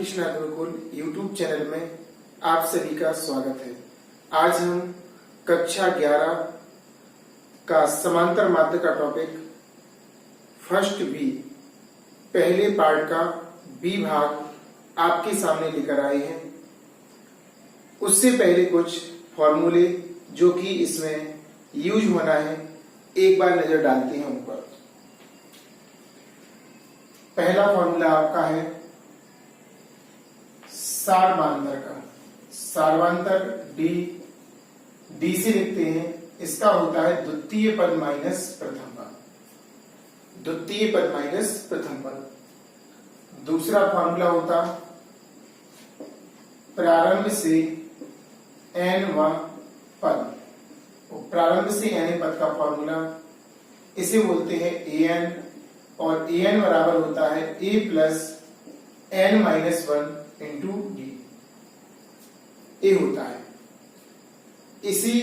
Krishna Gurukul YouTube channel में आप सभी का स्वागत है। आज हम कक्षा 11 का समांतर माध्य का टॉपिक फर्स्ट बी पहले पार्ट का बी भाग आपके सामने लेकर आए हैं। उससे पहले कुछ फॉर्मूले जो कि इसमें यूज होना है एक बार नजर डालते हैं उन पर। पहला फॉर्मूला आपका है सार्वमांतर का। सार्वमांतर डी से लिखते हैं, इसका होता है द्वितीय पद माइनस प्रथम पद। द्वितीय पद माइनस प्रथम पद। दूसरा फॉर्मूला होता प्रारंभ से n पद। प्रारंभ से n पद का फॉर्मूला इसे बोलते हैं an, और an बराबर होता है a plus n minus 1 into d. A होता है। इसी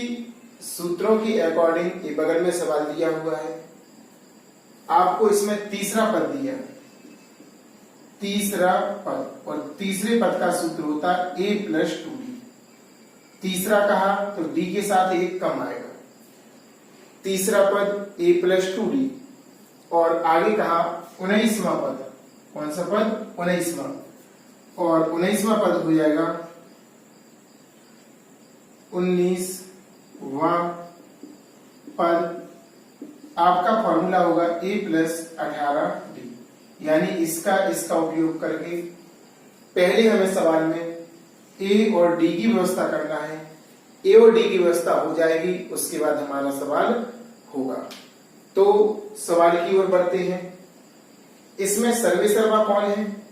सूत्रों के अकॉर्डिंग ये बगल में सवाल दिया हुआ है। आपको इसमें तीसरा पद दिया है, तीसरा पद, और तीसरे पद का सूत्र होता है a प्लस 2d। तीसरा कहा तो d के साथ एक कम आएगा। तीसरा पद a प्लस 2d, और आगे कहा 19वां पद। कौन सा पद? 19वां। और 19वां पद हो जाएगा 19वां पद आपका फॉर्मूला होगा a प्लस 18d। यानी इसका उपयोग करके पहले हमें सवाल में a और d की व्यवस्था करना है। a और d की व्यवस्था हो जाएगी, उसके बाद हमारा सवाल होगा। तो सवाल की ओर बढ़ते हैं। इसमें सर्वेसर्वा कौन है?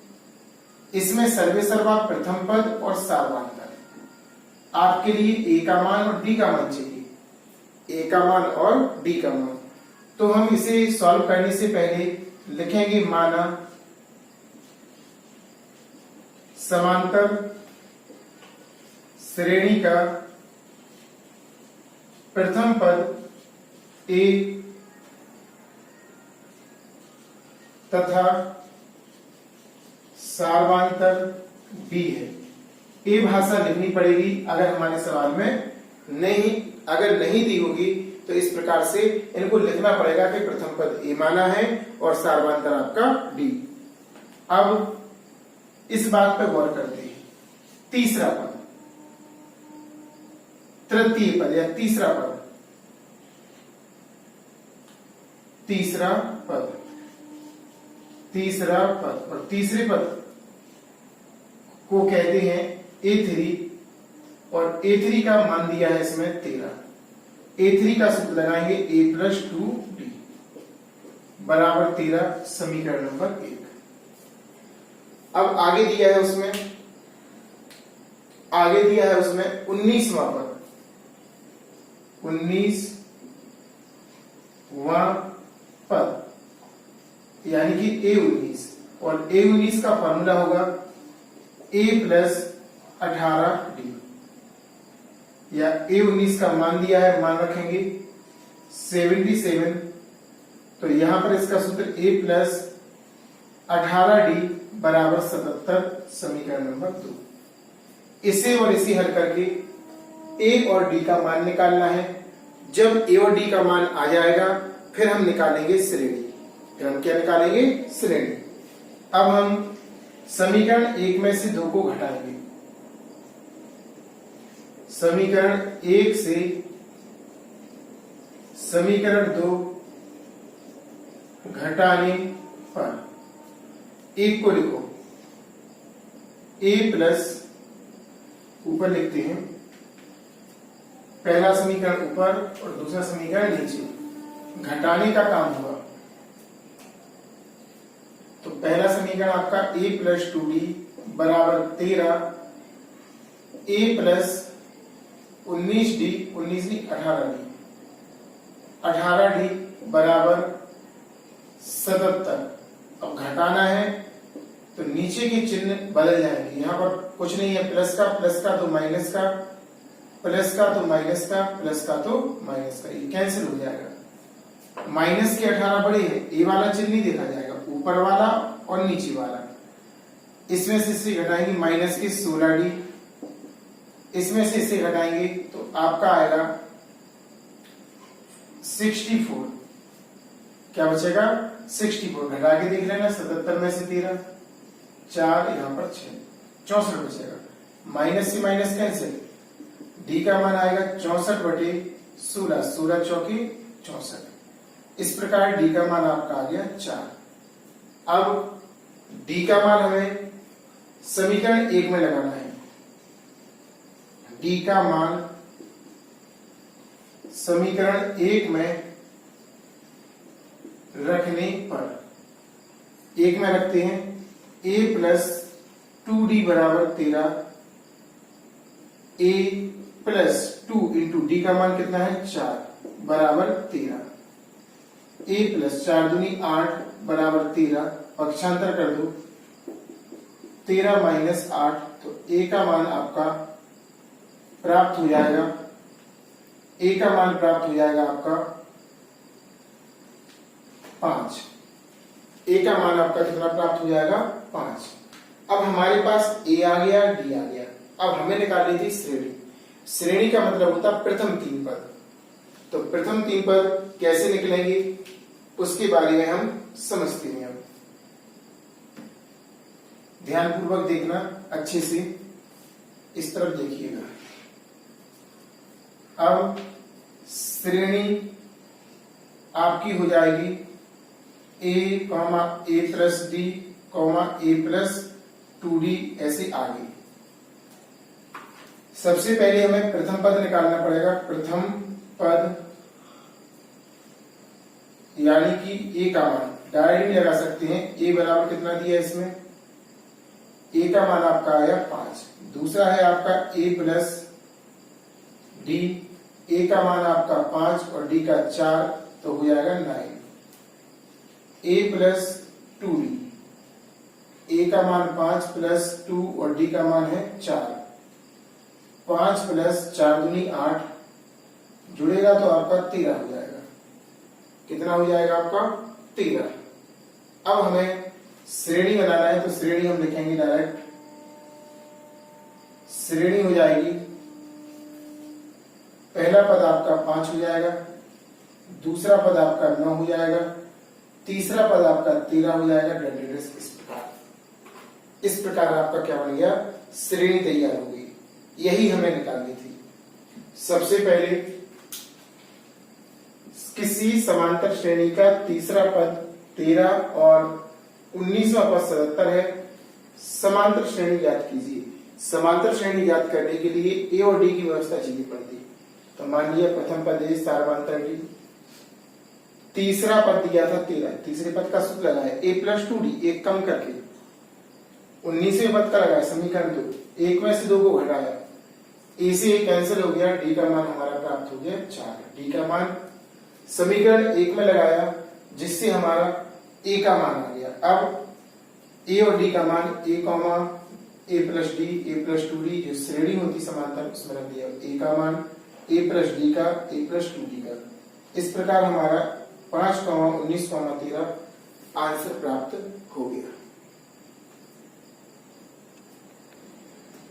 इसमें सर्वेसर्वा प्रथम पद और सार्वमांतर। आपके लिए a का मान और d का मान चाहिए, a का मान और d का मान। तो हम इसे सॉल्व करने से पहले लिखेंगे माना समांतर श्रेणी का प्रथम पद a तथा सार्वमांतर b है। ये भाषा लिखनी पड़ेगी अगर हमारे सवाल में अगर नहीं दी होगी तो इस प्रकार से इनको लिखना पड़ेगा कि प्रथम पद a माना है और सार्वमांतर आपका d। अब इस बात पर गौर करते हैं। तीसरा पद, तृतीय पद या तीसरा पद, तीसरा पद और तीसरे पद को कहते हैं a3, और a3 का मान दिया है इसमें 13। a3 का सूत्र लगाएंगे a प्लस 2d बराबर 13, समीकरण नंबर 1। अब आगे दिया है उसमें 19वां पद। 19वां पद यानी कि a19, और a19 का फॉर्मूला होगा a प्लस 18d, या a19 का मान दिया है, मान रखेंगे 77। तो यहां पर इसका सूत्र a प्लस 18d बराबर 77, समीकरण नंबर 2। इसे और इसे हल करके a और d का मान निकालना है। जब a और d का मान आ जाएगा फिर हम निकालेंगे श्रेणी। श्रेणी। अब हम समीकरण 1 में से 2 को घटाएंगे। समीकरण 1 से समीकरण 2 घटाने पर 1 को लिखो a प्लस, ऊपर लिखते हैं, पहला समीकरण ऊपर और दूसरा समीकरण नीचे। घटाने का काम हुआ तो पहला समीकरण आपका a प्लस 2d बराबर 13, a प्लस 19d 18d बराबर 77। अब घटाना है तो नीचे के चिन्ह बदल जाएंगे। यहाँ पर कुछ नहीं है, प्लस का तो माइनस का, प्लस का तो माइनस का, प्लस का तो माइनस का, ये कैंसिल हो जाएगा। माइनस के 18 बड़े हैं, ए वाला चिन्ह नहीं देखा जाएगा, ऊपर वाला और नीचे वाला। इसमें से इसे घटाएंगे माइनस के 16d, इसमें से इसे घटाएंगे तो आपका आएगा 64। क्या बचेगा 64। घटा के देख लेना, 77 में से 13, 4 यहां पर 6, 64 बचेगा। माइनस से माइनस कैंसिल, डी का मान आएगा 64/16, 16 चौकी 64। इस प्रकार डी का मान आपका आ गया 4। अब डी का मान हमें समीकरण 1 में लगाना है। डी का मान समीकरण 1 में रखने पर 1 में रखते हैं a प्लस 2d बराबर 13, a प्लस 2 इंटू डी का मान कितना है 4 बराबर 13, a प्लस 4 दूनी 8 बराबर 13, पक्षांतर कर दो 13 माइनस 8, तो a का मान आपका प्राप्त हो जाएगा, a का मान प्राप्त हो जाएगा आपका 5। a का मान आपका कितना प्राप्त हो जाएगा 5। अब हमारे पास a आ गया, d आ गया। अब हमें निकालनी थी श्रेणी। श्रेणी का मतलब होता प्रथम 3 पद। तो प्रथम 3 पद कैसे निकलेंगे उसके बारे में हम समझते हैं। अब ध्यानपूर्वक देखना, अच्छे से इस तरफ देखिएगा। अब श्रेणी आपकी हो जाएगी a, a plus D, a plus 2d, ऐसे आगे। सबसे पहले हमें प्रथम पद निकालना पड़ेगा। प्रथम पद यानी कि a का मान डायरेक्ट भी लगा सकते हैं। a बराबर कितना दिया है इसमें, a का मान आपका आया 5। दूसरा है आपका a प्लस d, a का मान आपका 5 और d का 4, तो हो जाएगा 9। a प्लस 2d, a का मान 5 प्लस 2 और d का मान है 4, 5 प्लस 4 दूनी 8, जुड़ेगा तो आपका 13 हो जाएगा। कितना हो जाएगा आपका 13। अब हमें श्रेणी बनाना है, तो श्रेणी हम लिखेंगे डायरेक्ट। श्रेणी हो जाएगी, पहला पद आपका 5 हो जाएगा, दूसरा पद आपका 9 हो जाएगा, तीसरा पद आपका 13 हो जाएगा। इस प्रकार आपका क्या बन गया, श्रेणी तैयार हो गई। यही हमें निकालनी थी। सबसे पहले किसी समांतर श्रेणी का तीसरा पद 13 और 19वां पद 77 है। समांतर श्रेणी ज्ञात कीजिए। समांतर श्रेणी ज्ञात करने के लिए ए और डी की व्यवस्था चाहिए पड़ती। तो मान लिया प्रथम पद ए सारवांतर डी, तीसरा पद दिया था 13, तीसरे पद का सूत्र लगाया a प्लस 2d, एक कम करके 19वें पद का लगाया समीकरण 2, एक में से 2 को घटाया, a से a कैंसिल हो गया, d का मान हमारा प्राप्त हो गया 4। d का मान समीकरण 1 में लगाया जिससे हमारा a का मान आ गया। अब a और d का मान a plus D, a plus 2d, जो श्रेणी होती समांतर उसमें रख दिया। a का मान a प्लस डी का, a प्लस 2d का। इस प्रकार हमारा 5, 19, 13 आंसर प्राप्त हो गया।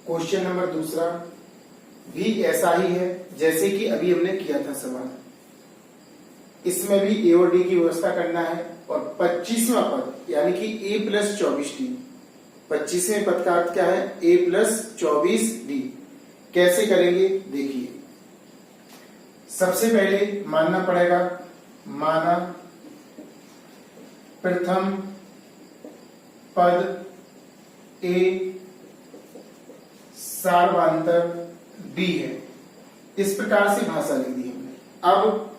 क्वेश्चन नंबर दूसरा भी ऐसा ही है जैसे कि अभी हमने किया था सवाल। इसमें भी ए और डी की व्यवस्था करना है और 25वां पद यानी कि a प्लस 24d, 25वें पद का अर्थ क्या है, a प्लस 24d। कैसे करेंगे देखिए। सबसे पहले मानना पड़ेगा, माना प्रथम पद a सारवांतर b है। इस प्रकार से भाषा लिख दी हमने। अब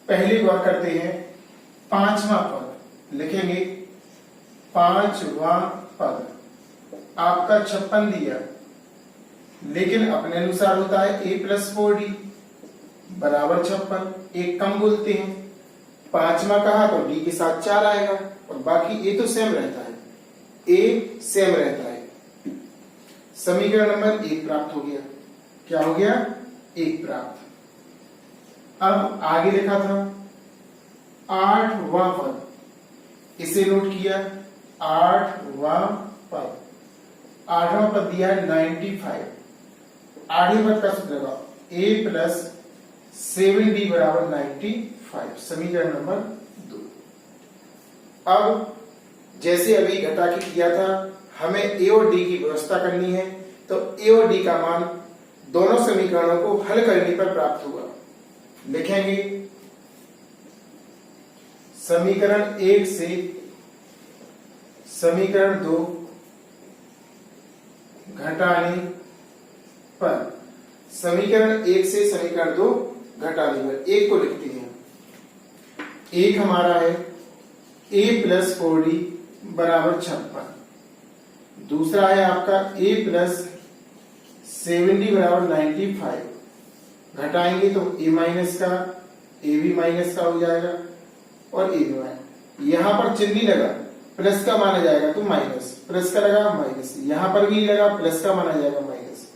पहले गौर करते हैं, 5वां पद लिखेंगे। 5वां पद आपका 56 दिया, लेकिन अपने अनुसार होता है a प्लस 4d बराबर 56, एक कम बोलते हैं। 5वां कहा तो d के साथ 4 आएगा और बाकी a तो सेम रहता है, a सेम रहता है। समीकरण नंबर 1 प्राप्त हो गया। क्या हो गया, 1 प्राप्त। अब आगे लिखा था 8वां पद, इसे नोट किया। 8वां पद। आठवां पद दिया है 95। आठवें पद का सूत्र लगाओ, a प्लस 7d बराबर 95, समीकरण नंबर 2। अब जैसे अभी घटा के किया था, हमें a और d की व्यवस्था करनी है, तो a और d का मान दोनों समीकरणों को हल करने पर प्राप्त होगा। लिखेंगे समीकरण 1 से समीकरण 2 घटाने पर, समीकरण 1 से समीकरण 2 घटाने पर, एक को लिखते हैं। एक हमारा है a प्लस 4d बराबर 56। दूसरा है आपका a प्लस 7d बराबर 95। घटाएंगे तो a माइनस का a भी माइनस का हो जाएगा और a भी माइनस। यहां पर चिन्ह लगा, प्लस का माना जाएगा तो माइनस, प्लस का लगा माइनस, यहां पर भी लगा प्लस का माना जाएगा माइनस।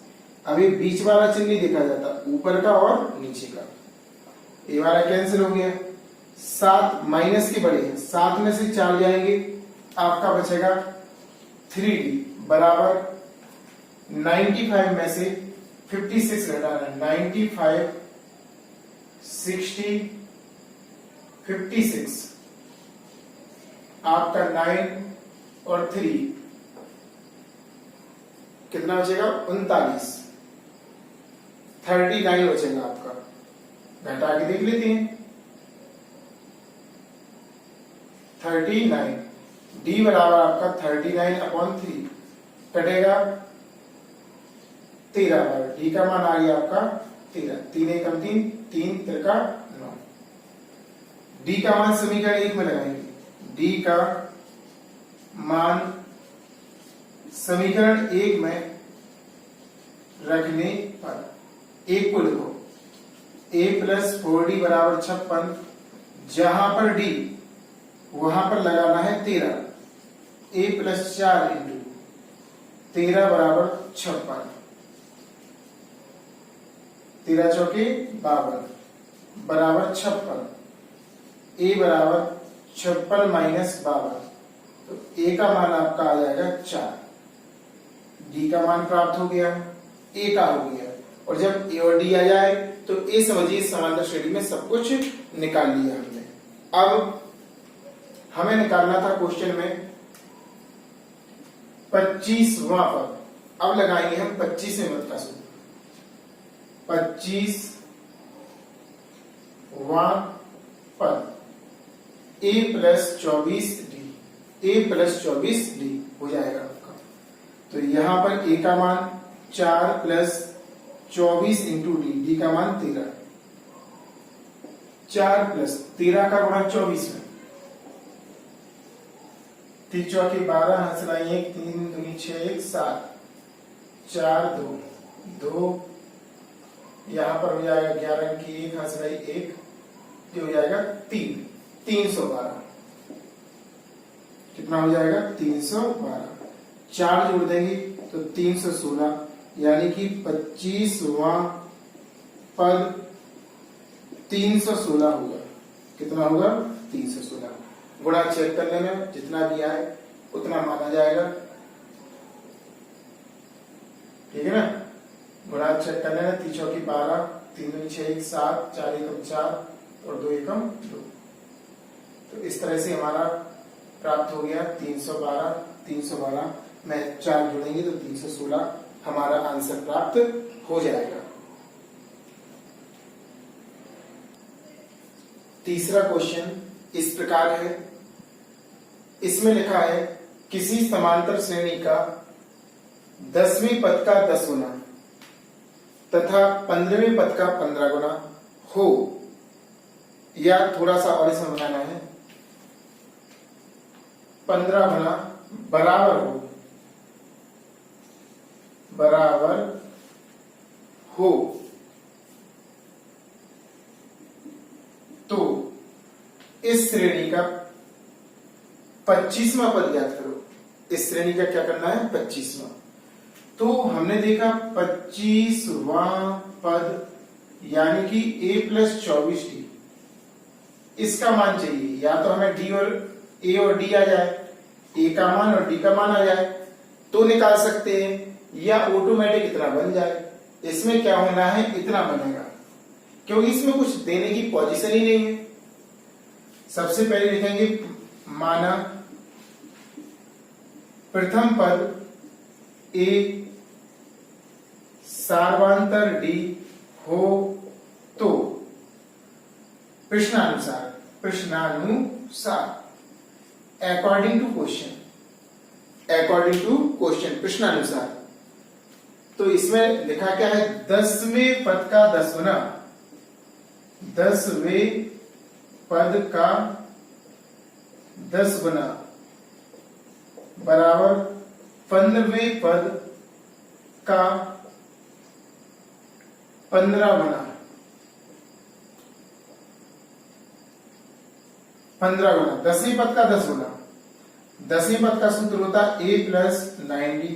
अभी बीच वाला चिन्ह नहीं देखा जाता, ऊपर का और नीचे का। ए वाला कैंसिल हो गया, 7 माइनस के बड़े हैं, 7 में से 4 जाएंगे, आपका बचेगा 3d बराबर 95 में से 56 घटाना, 95 60 56, आपका 9 और 3 कितना बचेगा 39, 39 बचेगा आपका। घटा के देख लेते हैं, 39 d बराबर आपका 39/3 कटेगा 13 बार, d का मान आ गया आपका 13, 3 एकम 3, 3 त्रिका 9। d का मान समीकरण 1 में लगाएंगे, d का मान समीकरण 1 में रखने पर, एक को लिखो a प्लस 4d बराबर 56, जहां पर d वहां पर लगाना है 13, a प्लस 4 इंटू 13 बराबर 56, 13 चौके 52 बराबर 56, a बराबर 56 माइनस 52, तो a का मान आपका आ जाएगा 4, d का मान प्राप्त हो गया, a का हो गया। और जब a और d आ जाए तो a समझिए समांतर श्रेणी में सब कुछ निकाल लिया हमने। अब हमें निकालना था क्वेश्चन में 25वां पद। अब लगाएंगे हम 25वें पद का सूत्र, 25वां पद a प्लस 24d हो जाएगा आपका। तो यहां पर a का मान 4 प्लस 24 इंटू d का मान 13, 4 प्लस 13 का गुणा 24 में, 3 चौके 12, हंसलाई 1, 3 दूनी 6, 1 7, 4 2 2, यहां पर हो जाएगा 11 की 1, हंसलाई 1, ये हो जाएगा 3, 312। कितना हो जाएगा 312, 4 जोड़ देंगे तो 316, यानी कि 25वां पद 316 होगा। कितना होगा 316, गुणा चेक कर लेना, जितना भी आए उतना माना जाएगा, ठीक है ना। गुणा चेक कर लेना, 3 चौकी 12, 3 दूनी 6, 1 7, 4 एकम 4 और 2 एकम 2। तो इस तरह से हमारा प्राप्त हो गया 312, 312 में 4 जोड़ेंगे तो 316 हमारा आंसर प्राप्त हो जाएगा। तीसरा क्वेश्चन इस प्रकार है, इसमें लिखा है किसी समांतर श्रेणी का 10वें पद का 10 गुना तथा 15वें पद का 15 गुना हो, या थोड़ा सा और इसमें बनाना है 15 गुना बराबर हो, तो इस श्रेणी का 25वां पद ज्ञात करो। इस श्रेणी का क्या करना है 25वां। तो हमने देखा 25वां पद यानी कि a प्लस 24d, इसका मान चाहिए, या तो हमें d और a और d आ जाए, a का मान और d का मान आ जाए, तो निकाल सकते हैं, या ऑटोमेटिक इतना बन जाए। इसमें क्या होना है, इतना बनेगा, क्योंकि इसमें कुछ देने की पोजीशन ही नहीं है। सबसे पहले लिखेंगे माना प्रथम पद ए सार्वांतर डी हो तो प्रश्नानुसार अकॉर्डिंग टू क्वेश्चन प्रश्नानुसार। तो इसमें लिखा क्या है, 10वें पद का 10 गुना, 10वें पद का 10 गुना बराबर 15वें पद का 15 गुना, 15 गुना 10वें पद का 10 गुना। 10वें पद का सूत्र होता है a प्लस 90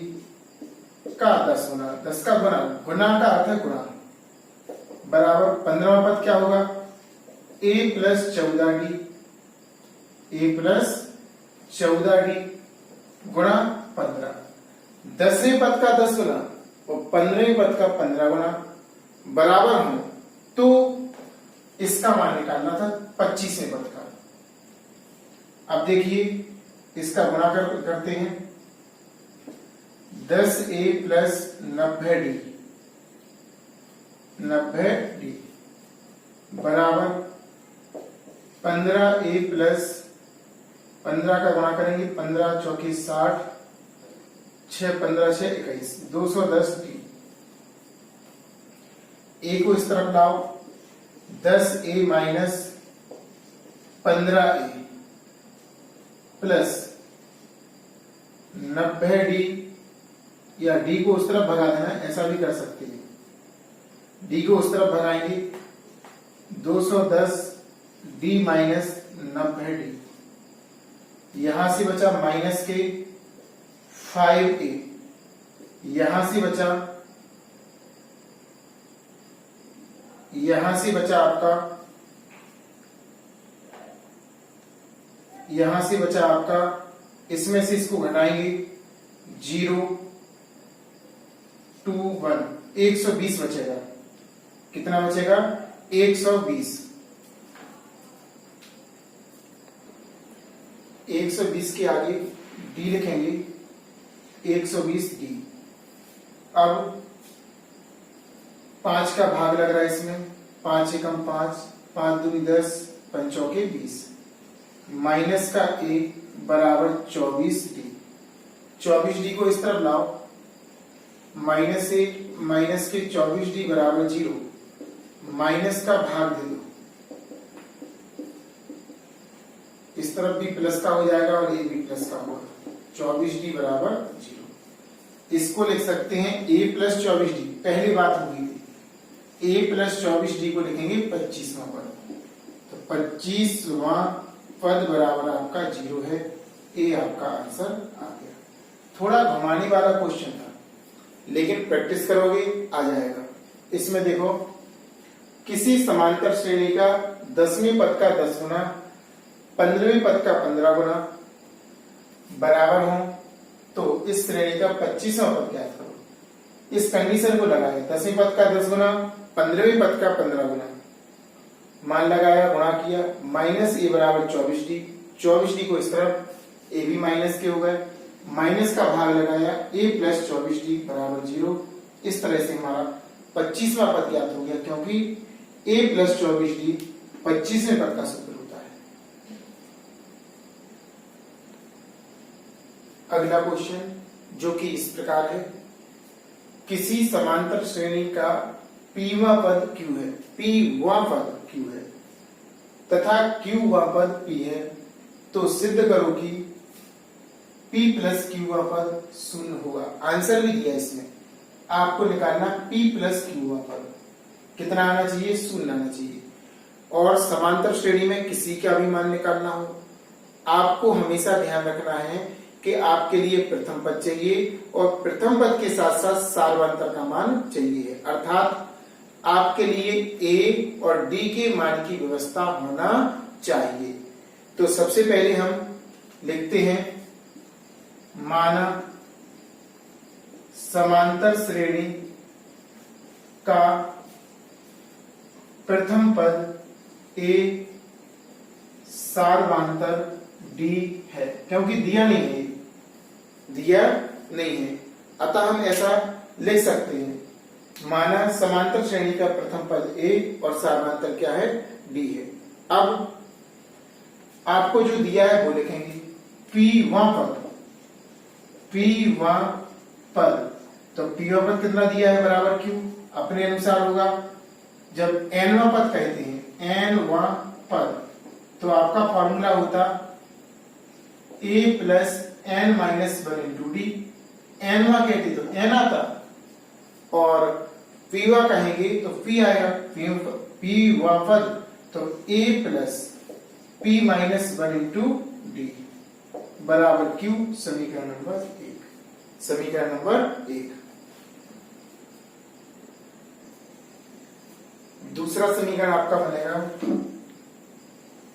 का 10 गुना, 10 का गुना, गुना का अर्थ है गुणा, बराबर 15वां पद क्या होगा, a plus 14d, a plus 14d गुणा 15। 10वें पद का 10 गुना और 15वें पद का 15 गुना बराबर हो, तो इसका मान निकालना था 25वें पद का। अब देखिए इसका गुणा करते हैं, 10a प्लस 90d बराबर 15a प्लस 15 का गुणा करेंगे, 15 चौकी 60, 6 15 6 21, 210d। a को इस तरफ लाओ, 10a minus 15a plus 90d, या d को उस तरफ भगा देना, ऐसा भी कर सकते हैं, d को उस तरफ भगाएंगे, 210d माइनस 90d, यहां से बचा माइनस के 5a, यहां से बचा आपका इसमें से इसको घटाएंगे 0 2 1, 120 बचेगा। कितना बचेगा, 120। 120 के आगे d लिखेंगे, 120d। अब 5 का भाग लग रहा है इसमें, 5 एकम 5, 5 दूनी 10, 5 चौके 20, माइनस का 1 बराबर 24d। 24d को इस तरफ लाओ, माइनस 1 माइनस के 24d बराबर 0, माइनस का भाग दे दो, इस तरफ भी प्लस का हो जाएगा और ये भी प्लस का होगा, 24d बराबर 0। इसको लिख सकते हैं a प्लस 24d, पहली बात हुई थी, a प्लस 24d को लिखेंगे 25वां पद, तो 25वां पद बराबर आपका 0 है, ए आपका आंसर आ गया। थोड़ा घुमाने वाला क्वेश्चन था, लेकिन प्रैक्टिस करोगे आ जाएगा। इसमें देखो, किसी समांतर श्रेणी का 10वें पद का 10 गुना, 15वें पद का 15 गुना बराबर हो, तो इस श्रेणी का 25वां पद ज्ञात करो। इस कंडीशन को लगाया, 10वें पद का 10 गुना, 15वें पद का 15 गुना, मान लगाया, गुणा किया, माइनस ए बराबर 24d, 24d को इस तरफ, ए भी माइनस के हो गए, माइनस का भाग लगाया, a प्लस 24d बराबर 0। इस तरह से हमारा 25वां पद ज्ञात हो गया, क्योंकि a प्लस 24d 25वें पद का सूत्र होता है। अगला क्वेश्चन जो कि इस प्रकार है, किसी समांतर श्रेणी का pवां पद q है, pवां पद q है तथा qवां पद p है, तो सिद्ध करो कि p प्लस qवां पद शून्य होगा। आंसर भी दिया इसमें, आपको निकालना p प्लस qवां पद कितना आना चाहिए, शून्य आना चाहिए। और समांतर श्रेणी में किसी का भी मान निकालना हो, आपको हमेशा ध्यान रखना है कि आपके लिए प्रथम पद चाहिए और प्रथम पद के साथ साथ सार्वंतर का मान चाहिए, अर्थात आपके लिए a और d के मान की व्यवस्था होना चाहिए। तो सबसे पहले हम लिखते हैं माना समांतर श्रेणी का प्रथम पद ए सार्वमांतर डी है, क्योंकि दिया नहीं है, दिया नहीं है, अतः हम ऐसा लिख सकते हैं, माना समांतर श्रेणी का प्रथम पद ए और सार्वमांतर क्या है, डी है। अब आपको जो दिया है वो लिखेंगे पीवां पद, तो पीवां पद कितना दिया है बराबर क्यू, अपने अनुसार होगा। जब एनवां पद कहते हैं, एनवां पद, तो आपका फॉर्मूला होता a plus n minus one into d. एनवां कहते तो एन आता, और पीवा कहेंगे तो पी आएगा, पीवा पद, तो a plus p minus one into d बराबर क्यू। समीकरण नंबर 1, समीकरण नंबर 1। दूसरा समीकरण आपका बनेगा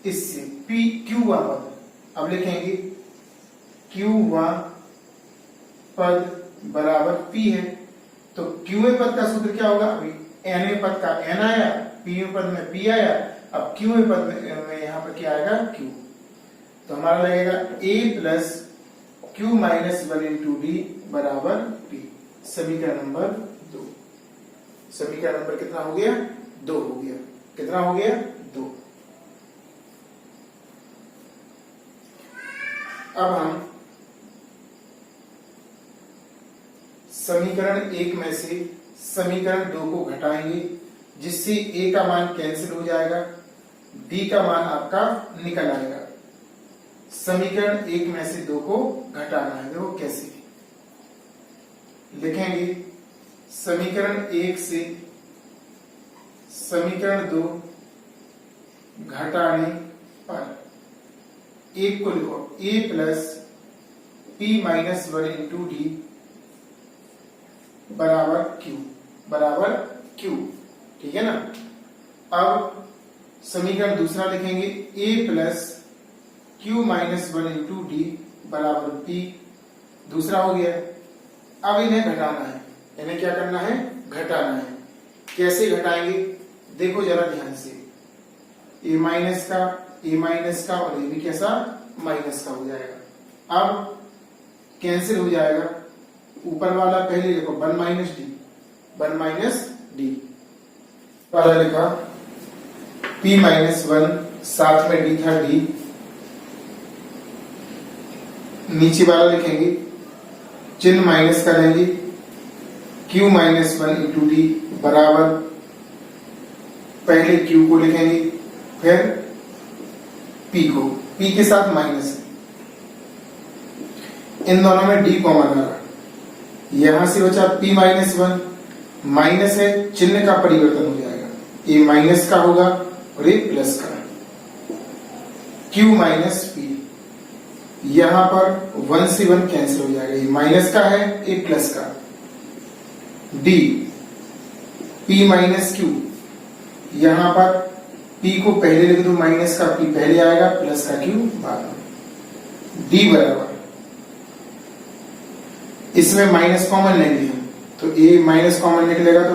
इससे पी क्यू वा पद, अब लिखेंगे क्यू वा पद बराबर पी है, तो क्यू पद का सूत्र क्या होगा, अभी एन पद का एन आया, पी पद में पी आया, अब क्यू पद में यहां पर क्या आएगा क्यू, तो हमारा लगेगा a plus q minus one into d बराबर पी। समीकरण नंबर 2, समीकरण नंबर कितना हो गया, 2 हो गया, कितना हो गया 2। अब हम समीकरण 1 में से समीकरण 2 को घटाएंगे, जिससे a का मान कैंसिल हो जाएगा, d का मान आपका निकल आएगा। समीकरण 1 में से 2 को घटाना है, देखो कैसे लिखेंगे। समीकरण 1 से समीकरण 2 घटाने पर एक को लिखो a plus p minus one into d बराबर क्यू, ठीक है ना। अब समीकरण दूसरा लिखेंगे a plus q minus one into d बराबर पी, दूसरा हो गया। अब इन्हें घटाना है, इन्हें क्या करना है, घटाना है। कैसे घटाएंगे, देखो जरा ध्यान से, a माइनस का और ये भी कैसा, माइनस का हो जाएगा। अब कैंसिल हो जाएगा, ऊपर वाला पहले लिखो 1 माइनस डी वाला लिखा, p माइनस 1, साथ में d था d, नीचे वाला लिखेंगे, चिन्ह माइनस का लेंगे, q माइनस 1 इंटू डी बराबर, पहले q को लिखेंगे, फिर p को, p के साथ माइनस है, इन दोनों में d कॉमन आ रहा, यहां से बचा p माइनस 1, माइनस है, चिन्ह का परिवर्तन हो जाएगा, ये माइनस का होगा और ये प्लस का, q माइनस p, यहां पर 1 से 1 कैंसिल हो जाएगा, ये माइनस का है, ये प्लस का, d p माइनस q, यहां पर p को पहले लिख दो, माइनस का p पहले आएगा, प्लस का q बाद में, d बराबर, इसमें माइनस कॉमन लेंगे हम, तो a माइनस कॉमन निकलेगा तो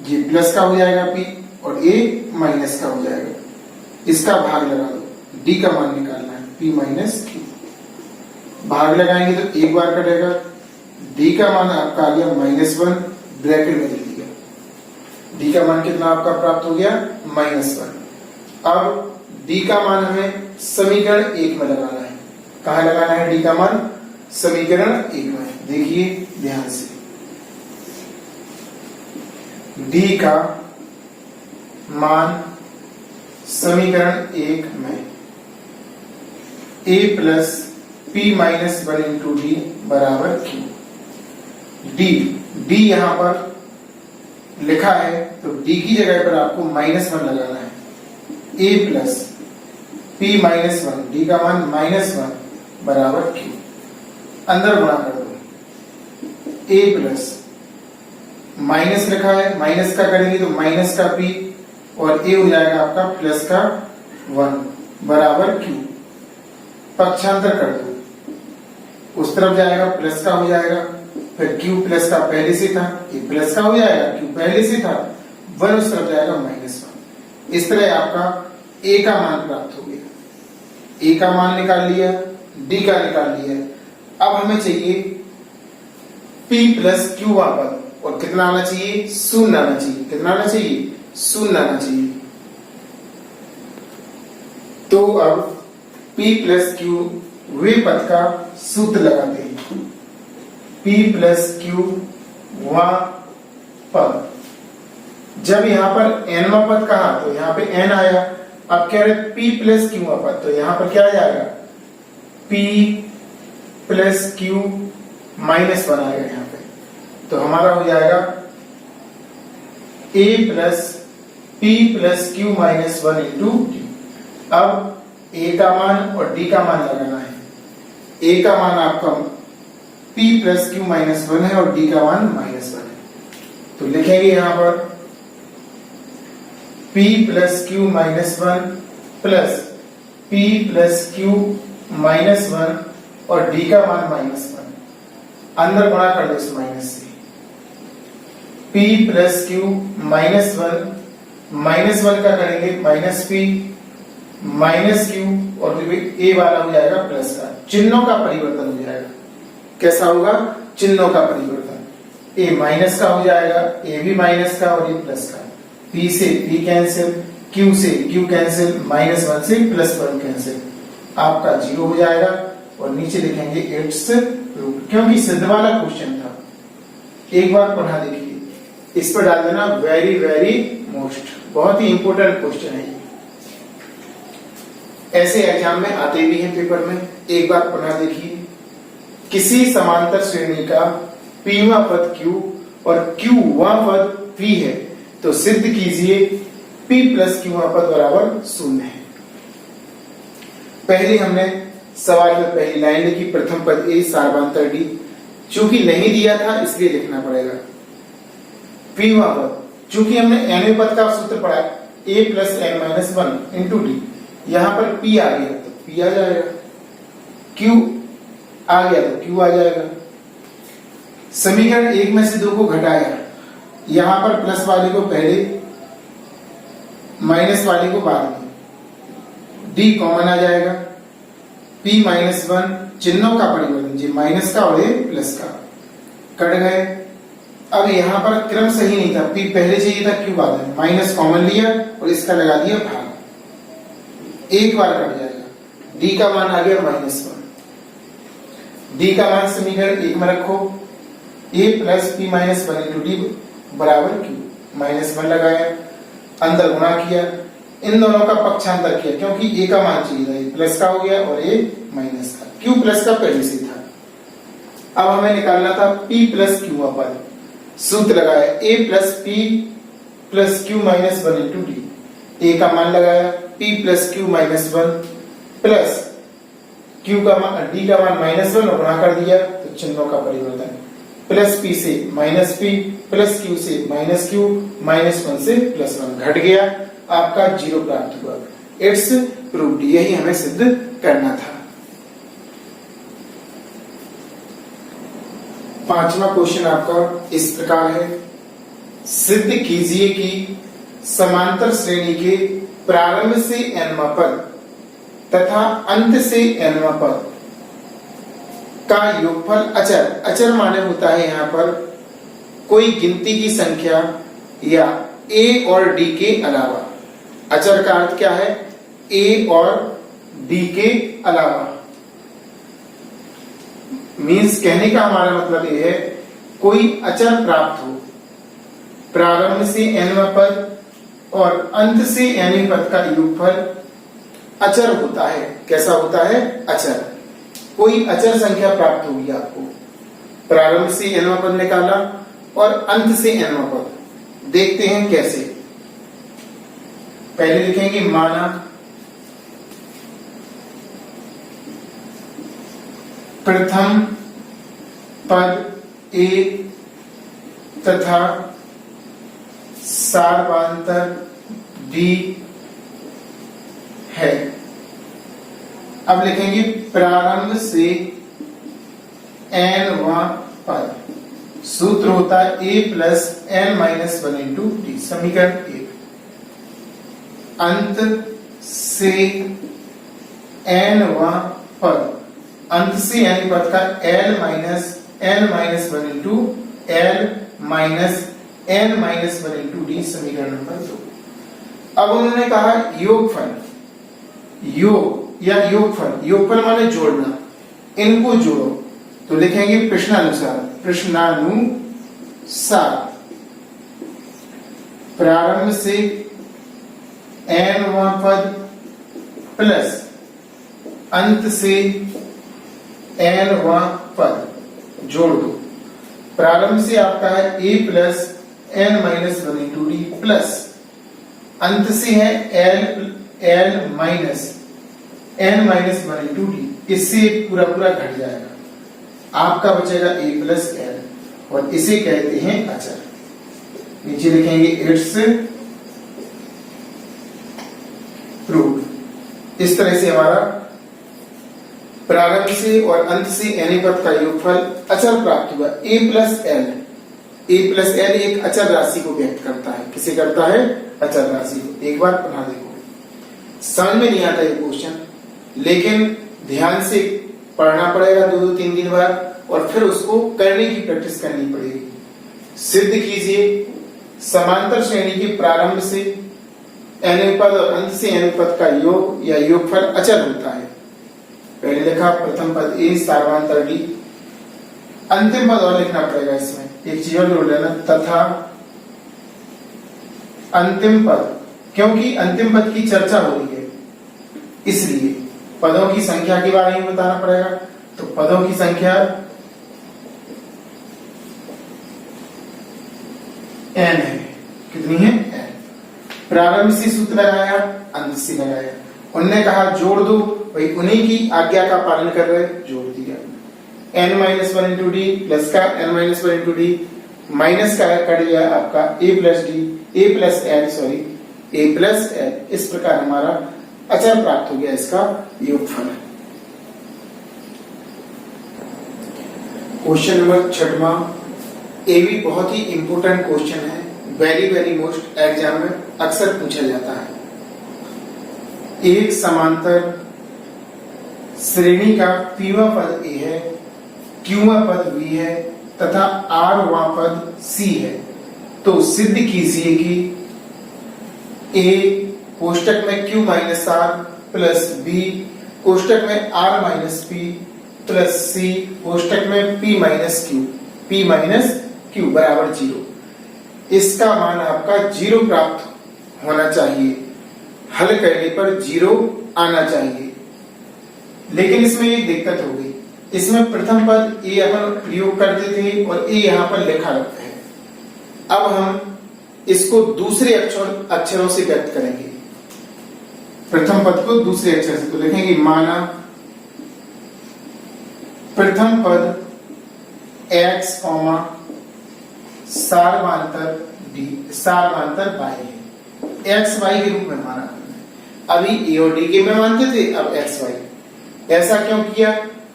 ये प्लस का हो जाएगा p और a माइनस का हो जाएगा, इसका भाग लगा दो, d का मान निकालना है, p माइनस q, भाग लगाएंगे तो एक बार कटेगा, d का मान आपका आ गया -1, ब्रैकेट में लिख दिया, d का मान कितना आपका प्राप्त हो गया, -1। अब d का मान हमें समीकरण 1 में लगाना है, कहा लगाना है d का मान, समीकरण 1 में, देखिए ध्यान से, d का मान समीकरण 1 में a plus p minus 1 into d बराबर q, d यहां पर लिखा है तो d की जगह पर आपको -1 लगाना है, a plus p minus 1, d का मान -1 बराबर q, अंदर गुणा कर दो, a प्लस माइनस लिखा है, माइनस का करेंगे तो माइनस का p और a हो जाएगा आपका प्लस का 1 बराबर q, पक्षांतर कर दो, उस तरफ जाएगा प्लस का हो जाएगा, फिर q प्लस का पहले से था, ये प्लस का हो जाएगा, q पहले से था, 1 उस तरफ जाएगा -1। इस तरह आपका a का मान प्राप्त हो गया। a का मान निकाल लिया, d का निकाल लिया। अब हमें चाहिए p प्लस q वहां पर, और कितना आना चाहिए? 0 आना चाहिए। कितना आना चाहिए? 0 आना चाहिए। तो अब p प्लस q वे पद का सूत्र लगाते हैं। p प्लस q वहां पद, जब यहां पर nवां पद कहा तो यहां पे n आया। अब कह रहे p प्लस q वहां पद, तो यहां पर क्या आ जाएगा? p प्लस q -1 आएगा यहां पे। तो हमारा हो जाएगा a plus p plus q -1 into d। अब a का मान और d का मान लगाना है। a का मान आपका p प्लस q -1 है और d का मान -1 है। तो लिखेंगे यहां पर p plus q -1 plus p plus q -1 और d का मान -1, अंदर गुणा कर दो इस माइनस से। p प्लस q -1 का करेंगे -p माइनस q, और a वाला हो जाएगा प्लस का। चिन्हों का परिवर्तन हो जाएगा। कैसा होगा? चिन्हों का परिवर्तन। a माइनस का हो जाएगा, a भी माइनस का और ये प्लस का। p से p कैंसिल, q से q कैंसिल, -1 से +1 कैंसिल, आपका 0 हो जाएगा। और नीचे लिखेंगे इट्स रूट, क्योंकि सिद्ध वाला क्वेश्चन था। एक बार पढ़ा देखिए, इस पर डाल देना वेरी वेरी मोस्ट, बहुत ही इंपॉर्टेंट क्वेश्चन है ये। ऐसे एग्जाम में आते भी हैं पेपर में। एक बार पढ़ा देखिए, किसी समांतर श्रेणी का pवां पद q और qवां पद p है, तो सिद्ध कीजिए p प्लस qवां पद बराबर 0 है। पहले हमने सवाल में पहली लाइन लिखी, प्रथम पद a सारवांतर d। चूंकि नहीं दिया था इसलिए लिखना पड़ेगा। pवां पद, चूंकि हमने nवें पद का सूत्र पढ़ा a plus n-1 into d, यहां पर p आ गया तो p आ जाएगा, q आ गया तो q आ जाएगा। समीकरण 1 में से 2 को घटाया, यहां पर प्लस वाले को पहले, माइनस वाले को बाद में, d कॉमन आ जाएगा। p -1, चिन्हों का परिवर्तन, जी माइनस का और ये प्लस का, कट गए। अब यहां पर क्रम सही नहीं था, p पहले चाहिए था, q बाद में, माइनस कॉमन लिया और इसका लगा दिया भाग, एक बार कट जाएगा। d का मान आ गया -1। d का मान समीकरण 1 में रखो, a plus p -1 into d बराबर q, -1 लगाया, अंदर गुणा किया, इन दोनों का पक्षांतर किया, क्योंकि a का मान चाहिए था, ये प्लस का हो गया और ये माइनस का, q प्लस का पहले से था। अब हमें निकालना था p प्लस q पद। सूत्र लगाया a plus p plus q -1 into d, a का मान लगाया p plus q -1 plus q का मान, d का मान -1 और गुणा कर दिया, तो चिन्हों का परिवर्तन, प्लस p से -p, प्लस q से -q, -1 से +1, घट गया, आपका 0 प्राप्त हुआ। इट्स प्रूव्ड, यही हमें सिद्ध करना था। 5वां क्वेश्चन आपका इस प्रकार है, सिद्ध कीजिए कि समांतर श्रेणी के प्रारंभ से nवां पद तथा अंत से nवां पद का योगफल अचर, अचर माने होता है यहाँ पर कोई गिनती की संख्या या a और d के अलावा। अचर का अर्थ क्या है? a और d के अलावा। मीन्स कहने का हमारा मतलब ये है, कोई अचर प्राप्त हो, प्रारंभ से nवां पद और अंत से nवें पद का योगफल अचर होता है। कैसा होता है? अचर। कोई अचर संख्या प्राप्त होगी आपको, प्रारंभ से nवां पद निकाला और अंत से nवां पद। देखते हैं कैसे। पहले लिखेंगे माना प्रथम पद a तथा सारवांतर d है। अब लिखेंगे प्रारंभ से nवां पद। सूत्र होता है a plus n minus 1 into D. समीकरण 1, अंत से n वां पद, अंत से यानी पद का l minus n minus 1 into l minus n minus 1 into D. समीकरण नंबर 2। अब उन्होंने कहा योगफल, योग या योगफल, योगफल माने जोड़ना, इनको जोड़ो तो लिखेंगे प्रश्नानुसार, प्रारंभ से n वां पद प्लस अंत से n वां पद जोड़ दो। प्रारंभ से आपका है a plus n minus 1 into D plus अंत से है l minus n minus 1 into D. इससे पूरा पूरा घट जाएगा, आपका बचेगा a प्लस l और इसे कहते हैं अचर। नीचे लिखेंगे इट्स प्रूव्ड। इस तरह से हमारा प्रारंभ से और अंत से n पद का योगफल अचर प्राप्त हुआ। a प्लस l एक अचर राशि को व्यक्त करता है। किसे करता है? अचर राशि को। एक बार पढ़ा देखो, समझ में नहीं आता ये क्वेश्चन, लेकिन ध्यान से पढ़ना पड़ेगा 2-3 दिन बाद और फिर उसको करने की प्रैक्टिस करनी पड़ेगी। सिद्ध कीजिए समांतर श्रेणी के प्रारंभ से n पद और अंत से n पद का योग या योगफल अचर होता है। पहले लिखा प्रथम पद a सार्वधातुक d, अंतिम पद और लिखना पड़ेगा। इसमें एक चीज और जोड़ लेना, तथा अंतिम पद, क्योंकि अंतिम पद की चर्चा हो रही है इसलिए पदों की संख्या के बारे में बताना पड़ेगा। तो पदों की संख्या n है। कितनी है? n। प्रारंभ से सूत्र लगाया, अंत से लगाया। उन्होंने कहा जोड़ दो, भाई उन्हीं की आज्ञा का पालन कर रहे, जोड़ दिया। n minus 1 into D plus का n minus 1 into D minus का कट गया आपका a plus D, a plus l। इस प्रकार हमारा अचर प्राप्त हो गया, इसका योगफल। क्वेश्चन नंबर 6, ये भी बहुत ही इंपोर्टेंट क्वेश्चन है, वेरी मोस्ट एग्जाम में अक्सर पूछा जाता है। एक समांतर श्रेणी का पीवा पद a है, क्यूवा पद b है तथा r वां पद c है, तो सिद्ध कीजिए कि a कोष्टक में q minus r plus b कोष्टक में r minus p plus c कोष्टक में p माइनस q बराबर 0। इसका मान आपका 0 प्राप्त होना चाहिए, हल करने पर 0 आना चाहिए। लेकिन इसमें एक दिक्कत हो गई, इसमें प्रथम पद a अपन प्रयोग करते थे और a यहां पर लिखा रहता है। अब हम इसको दूसरे अक्षरों से व्यक्त करेंगे। प्रथम पद को दूसरे अक्षर से तो लिखेंगे, माना प्रथम पद x, सार्वधातुक y है। x y के रूप में माना, अभी a और d के में मानते थे, अब x y। ऐसा क्यों किया?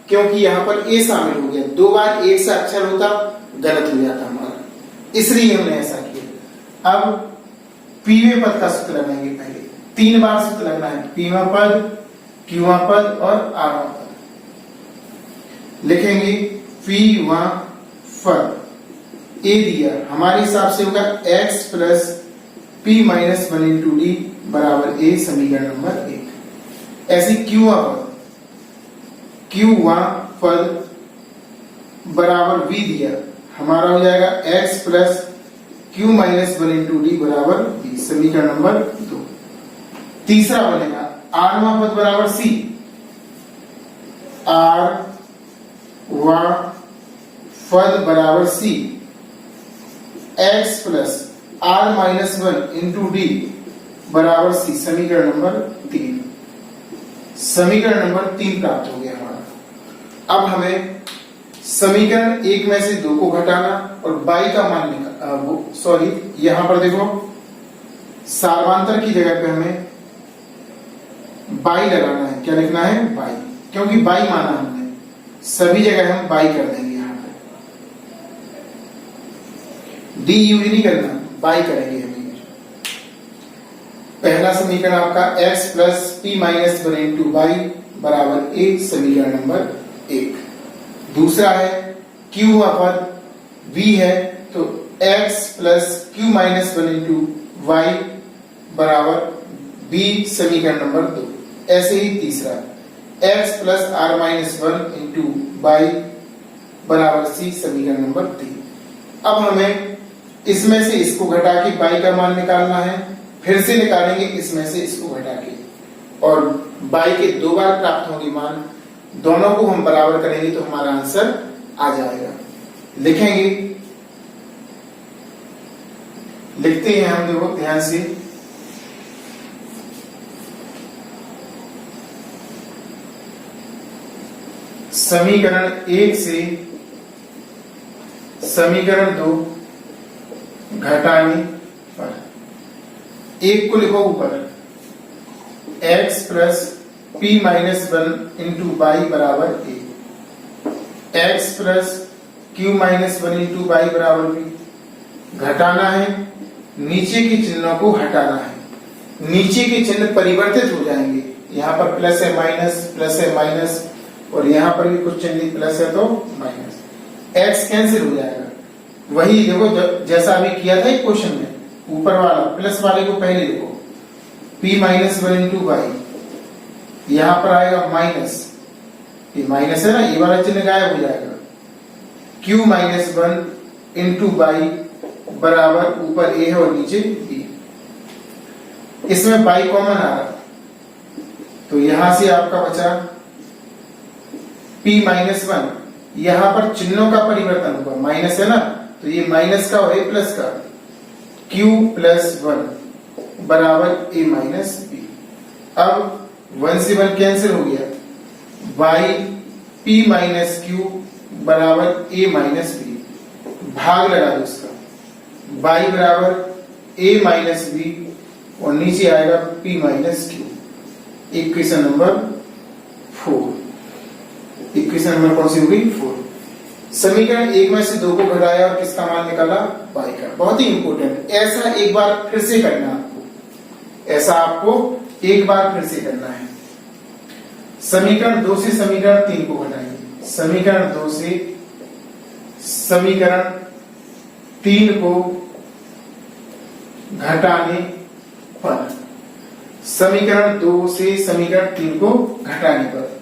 क्योंकि यहाँ पर a शामिल हो गया, 2 बार एक सा अक्षर होता गलत हो जाता हमारा, इसलिए हमने ऐसा किया। अब पीवे पद का सूत्र लगाएंगे। पहले 3 बार सूत्र लगना है, पीवा पद, क्यूवा पद और आरवा पद। लिखेंगे पीवा पद, a दिया, हमारे हिसाब से होगा x plus p minus 1 into d बराबर a। समीकरण नंबर 1। ऐसे क्यूवा पद बराबर v दिया, हमारा हो जाएगा x plus q minus 1 into d बराबर v। समीकरण नंबर 2। तीसरा बनेगा आरवा पद बराबर c, आरवा पद बराबर c, x plus r minus 1 into d बराबर c। समीकरण नंबर 3। समीकरण नंबर 3 प्राप्त हो गया हमारा। अब हमें समीकरण 1 में से 2 को घटाना और y का मान यहां पर देखो सार्वधातुक की जगह पे हमें y लगाना है। क्या लिखना है? y, क्योंकि y माना हमने, सभी जगह हम y कर देंगे। यहाँ पे डी यूज नहीं करना, बाई करेंगे हम। पहला समीकरण आपका x plus p minus one into y बराबर ए, समीकरण नंबर 1। दूसरा है q अपन v है, तो x plus q minus one into y बराबर b, समीकरण नंबर 2। ऐसे ही तीसरा x plus r minus one into y बराबर c, समीकरण नंबर 3। अब हमें इसमें से इसको घटा के बाई का मान निकालना है, फिर से निकालेंगे इसमें से इसको घटा के, और बाई के 2 बार प्राप्त होंगे मान, दोनों को हम बराबर करेंगे तो हमारा आंसर आ जाएगा। लिखेंगे, लिखते हैं हम, देखो ध्यान से। समीकरण 1 से समीकरण 2 घटाने पर, एक को लिखो ऊपर, x plus p minus one into y बराबर ए, x plus q minus one into y बराबर बी। घटाना है, नीचे के चिन्हों को हटाना है। नीचे के चिन्ह परिवर्तित हो जाएंगे, यहाँ पर प्लस है माइनस, और यहाँ पर भी कुछ चिन्ह प्लस है तो माइनस, x कैंसिल हो जाएगा। वही देखो जैसा अभी किया था एक क्वेश्चन में, ऊपर वाला प्लस वाले को पहले लिखो, p minus one into by, यहां पर आएगा माइनस, ये माइनस है ना, ये वाला चिन्ह गायब हो जाएगा। q minus one into y बराबर ऊपर a है और नीचे b। इसमें बाई कॉमन आ रहा, तो यहां से आपका बचा p माइनस वन, यहां पर चिन्हों का परिवर्तन होगा, माइनस है ना, तो ये माइनस का और ए प्लस का, q प्लस वन बराबर ए माइनस बी। अब 1 से 1 कैंसिल हो गया, बाई p माइनस क्यू बराबर ए माइनस बी। भाग लगा दो इसका, बाई बराबर ए माइनस बी और नीचे आएगा p minus Q. Equation number 4। Equation number कौन सी होगी? 4। समीकरण 1 में से 2 को घटाया और किसका मान निकाला? बाई का। बहुत ही इंपॉर्टेंट, ऐसा एक बार फिर से करना है आपको, ऐसा आपको एक बार फिर से करना है। समीकरण 2 से समीकरण 3 को घटाएंगे, समीकरण 2 से समीकरण 3 को घटाने पर, समीकरण 2 से समीकरण 3 को घटाने पर,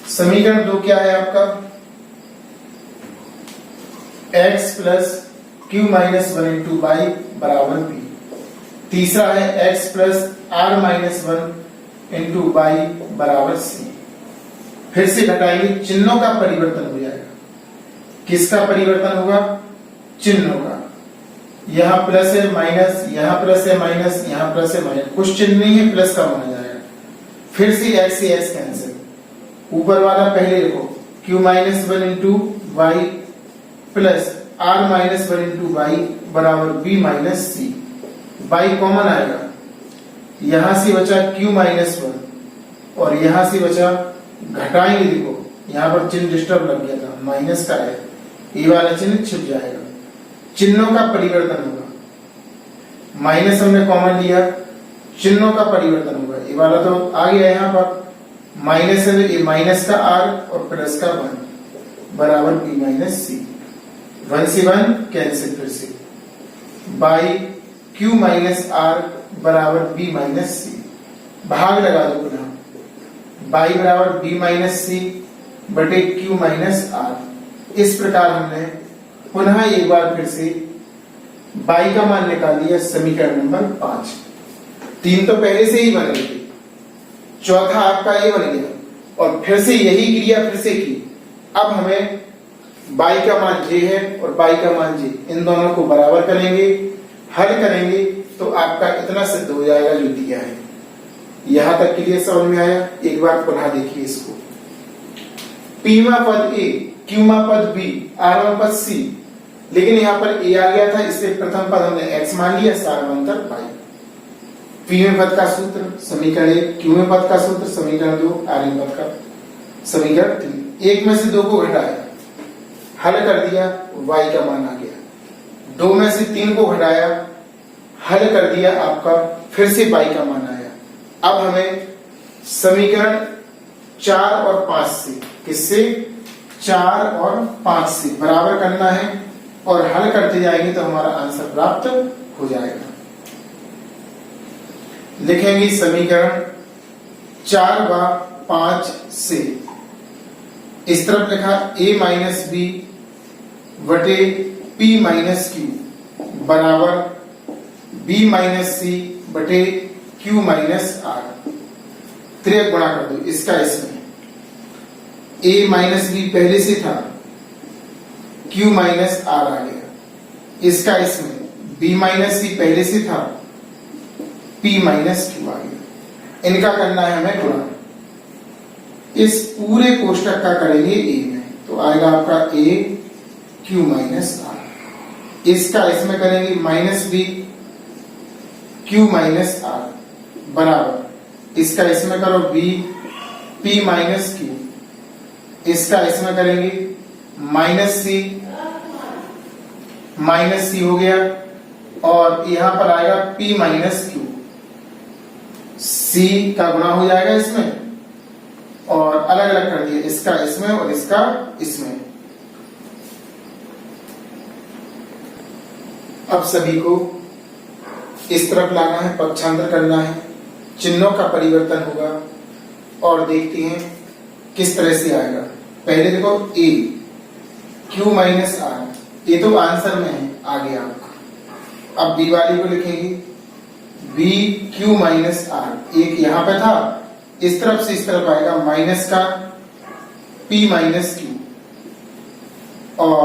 समीकरण 2 क्या है आपका? x plus q minus one into y बराबर बी। तीसरा है x plus r minus one into y बराबर सी। फिर से घटाएंगे, चिन्हों का परिवर्तन हो जाएगा। किसका परिवर्तन होगा? चिन्हों का। यहां प्लस है माइनस, यहां प्लस है माइनस, यहां प्लस है माइनस, कुछ चिन्ह नहीं है, प्लस का माना जाएगा। फिर से x कैंसिल, ऊपर वाला पहले लिखो, q minus one into y plus r minus one into y बराबर b minus c. Y common आएगा, यहां से बचा q माइनस वन और यहां से बचा, घटाएंगे, देखो यहां पर चिन्ह डिस्टर्ब लग गया था, माइनस का है, ये वाला चिन्ह छिप जाएगा। चिन्हों का परिवर्तन होगा, माइनस हमने कॉमन लिया, चिन्हों का परिवर्तन होगा। ये वाला तो आ गया, यहाँ पर माइनस है, ये माइनस का आर और प्लस का वन बराबर बी माइनस सी। 1 से 1 कैंसिल, फिर से बाई क्यू माइनस आर बराबर बी माइनस सी। भाग लगा दो पुनः, बाई बराबर बी माइनस सी बटे क्यू माइनस आर। इस प्रकार हमने पुनः एक बार फिर से बाई का मान निकाल लिया, समीकरण नंबर 5। 3 तो पहले से ही बन गई थी, चौथा आपका ये बन गया, और फिर से यही क्रिया फिर से की। अब हमें बाई का मान जे है और बाई का मान जे, इन दोनों को बराबर करेंगे, हल करेंगे तो आपका इतना सिद्ध हो जाएगा जो दिया है। यहां तक के लिए समझ में आया? एक बार पुनः देखिए इसको। पीमा पद ए, क्यूमा पद बी, आरवा पद सी, लेकिन यहाँ पर ए आ गया था, इसलिए प्रथम पद हमने एक्स मान लिया, सार्वंतर बाई। पी में पद का सूत्र समीकरण 1, क्यू में पद का सूत्र समीकरण 2, आर में पद का समीकरण 3। 1 में से 2 को घटाया, हल कर दिया, y का मान आ गया। 2 में से 3 को घटाया, हल कर दिया आपका, फिर से पाई का मान आया। अब हमें समीकरण 4 और 5 से, किससे? 4 और 5 से बराबर करना है और हल करते जाएंगे तो हमारा आंसर प्राप्त हो जाएगा। लिखेंगे समीकरण 4 व 5 से, इस तरफ लिखा a माइनस बी बटे p माइनस क्यू बराबर b माइनस सी बटे q माइनस आर। त्रिक गुणा कर दो इसका इसमें, a माइनस बी पहले से था, q माइनस आर आ गया, इसका इसमें b माइनस सी पहले से था, p माइनस क्यू आ गया। इनका करना है हमें गुणा। इस पूरे कोष्टक का करेंगे a में, तो आएगा आपका a q माइनस आर। इसका इसमें करेंगे minus b q minus r बराबर, इसका इसमें करो b p माइनस q, इसका इसमें करेंगे माइनस सी हो गया, और यहां पर आएगा p माइनस क्यू, c का गुणा हो जाएगा इसमें और अलग अलग कर दिया, इसका इसमें और इसका इसमें। अब सभी को इस तरफ लाना है, पक्षांतर करना है, चिन्हों का परिवर्तन होगा और देखते हैं किस तरह से आएगा। पहले देखो a q माइनस आर, ये तो आंसर में है, आ गया आपका। अब b वाली को लिखेंगे b q माइनस आर, एक यहां पे था, इस तरफ से इस तरफ आएगा माइनस का p माइनस q, और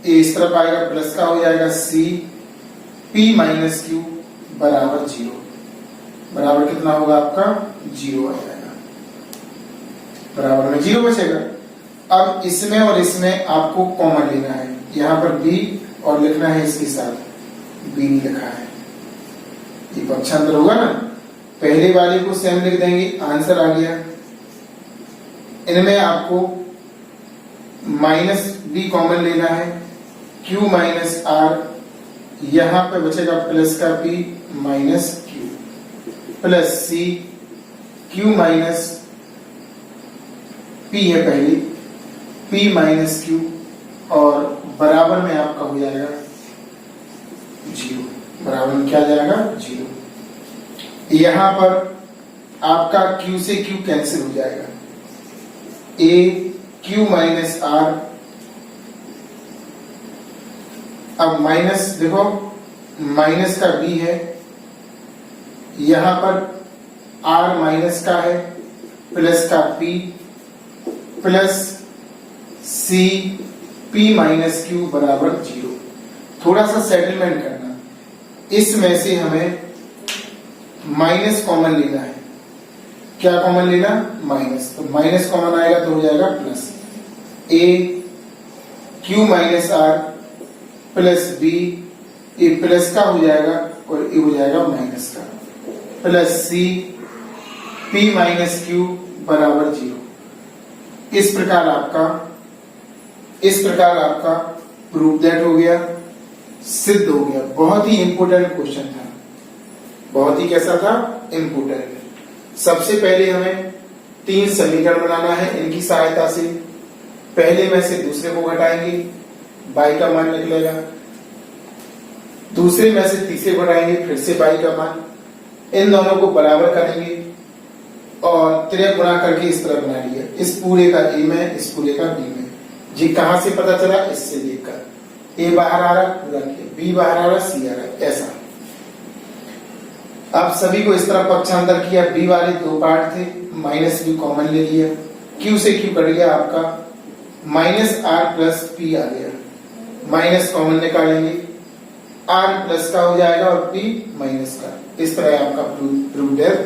इस तरफ आएगा प्लस का, हो जाएगा c p माइनस q बराबर 0। बराबर कितना होगा आपका? 0 आ जाएगा, बराबर में 0 बचेगा। अब इसमें और इसमें आपको कॉमन लेना है, यहां पर b और लिखना है इसके साथ b लिखा है, ये पक्षांतर होगा ना। पहले वाले को सेम लिख देंगे, आंसर आ गया। इनमें आपको माइनस b कॉमन लेना है, q माइनस r, यहां पे बचेगा प्लस का p minus q plus c q minus p है पहले, p माइनस q, और बराबर में आपका हो जाएगा 0। बराबर में क्या जाएगा? 0। यहां पर आपका q से q कैंसिल हो जाएगा, a q माइनस r। अब माइनस देखो, माइनस का b है, यहां पर r माइनस का है, प्लस का p plus c p minus q बराबर 0। थोड़ा सा सेटलमेंट करना, इसमें से हमें माइनस कॉमन लेना है। क्या कॉमन लेना? माइनस। तो माइनस कॉमन आएगा तो हो जाएगा plus a q minus r plus b, ये प्लस का हो जाएगा और ये हो जाएगा माइनस का, plus c p minus q बराबर 0। इस प्रकार आपका प्रूफ दैट हो गया, सिद्ध हो गया। बहुत ही इंपोर्टेंट क्वेश्चन था, बहुत ही कैसा था? इंपोर्टेंट। सबसे पहले हमें 3 समीकरण बनाना है, इनकी सहायता से पहले में से दूसरे को घटाएंगे, बाई का मान निकलेगा, दूसरे में से तीसरे को घटाएंगे, फिर से बाई का मान, इन दोनों को बराबर करेंगे और त्रिक गुणा करके इस तरह बना लिया। इस पूरे का a में, इस पूरे का b में। जी कहां से पता चला? इससे देखकर। a बाहर आ रहा, पूरा किया, b बाहर आ रहा, c आ रहा, ऐसा। अब सभी को इस तरह पक्षांतर किया, b वाले 2 पार्ट थे, माइनस b कॉमन ले लिया, q से q कट गया, आपका माइनस r प्लस p आ गया, माइनस कॉमन निकालेंगे, r प्लस का हो जाएगा और p माइनस का। इस तरह आपका प्रूफ दैट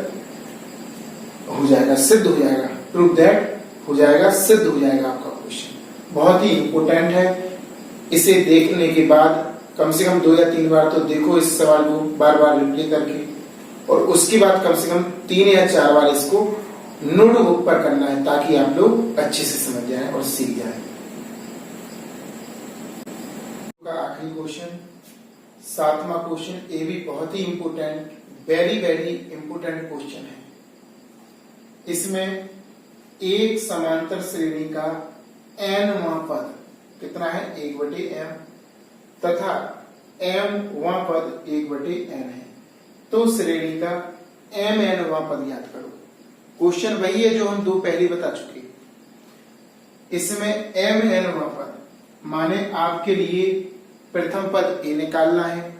हो जाएगा, सिद्ध हो जाएगा, प्रूफ दैट हो जाएगा, सिद्ध हो जाएगा आपका क्वेश्चन। बहुत ही इंपोर्टेंट है, इसे देखने के बाद कम से कम 2 या 3 बार तो देखो इस सवाल को, बार बार रिप्ले करके, और उसके बाद कम से कम 3 या 4 बार इसको नोटबुक पर करना है, ताकि आप लोग अच्छे से समझ जाएं और सीख जाएं। आखिरी क्वेश्चन, सातवां क्वेश्चन, ये भी बहुत ही important, very very important question है। इसमें एक समांतर श्रेणी का nवां पद कितना है, 1/m, तथा mवां पद 1/n है। तो श्रेणी का mnवां पद याद करो। क्वेश्चन वही है जो हम दो पहले बता चुके। इसमें mnवां पद माने आपके लिए प्रथम पद a निकालना है